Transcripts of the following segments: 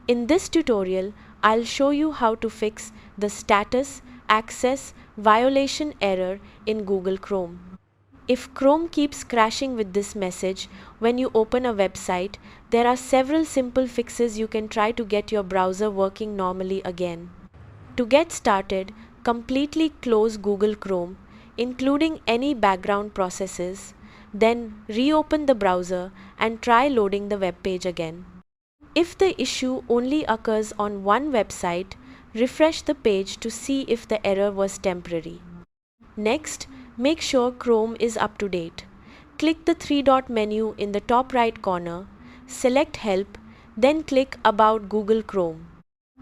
In this tutorial, I'll show you how to fix the status access violation error in Google Chrome. If Chrome keeps crashing with this message when you open a website, there are several simple fixes you can try to get your browser working normally again. To get started, completely close Google Chrome, including any background processes, then reopen the browser and try loading the web page again. If the issue only occurs on one website, refresh the page to see if the error was temporary. Next, make sure Chrome is up to date. Click the three-dot menu in the top right corner, select Help, then click About Google Chrome.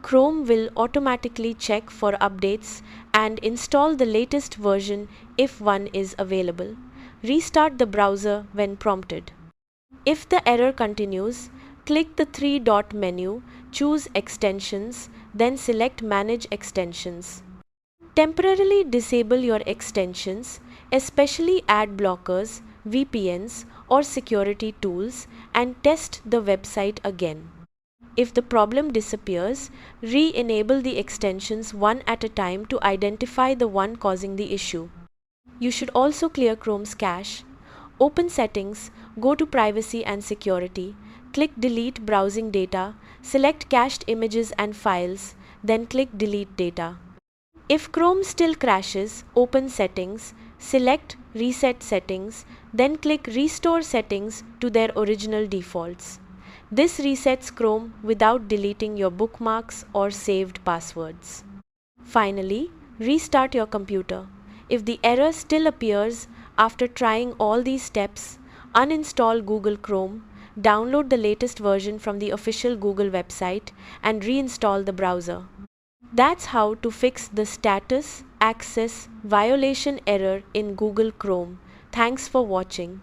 Chrome will automatically check for updates and install the latest version if one is available. Restart the browser when prompted. If the error continues, click the three-dot menu, choose Extensions, then select Manage Extensions. Temporarily disable your extensions, especially ad blockers, VPNs, or security tools, and test the website again. If the problem disappears, re-enable the extensions one at a time to identify the one causing the issue. You should also clear Chrome's cache. Open Settings, go to Privacy and Security, click Delete Browsing Data, select Cached Images and Files, then click Delete Data. If Chrome still crashes, open Settings, select Reset Settings, then click Restore Settings to their original defaults. This resets Chrome without deleting your bookmarks or saved passwords. Finally, restart your computer. If the error still appears after trying all these steps, uninstall Google Chrome, download the latest version from the official Google website, and reinstall the browser. That's how to fix the status access violation error in Google Chrome. Thanks for watching.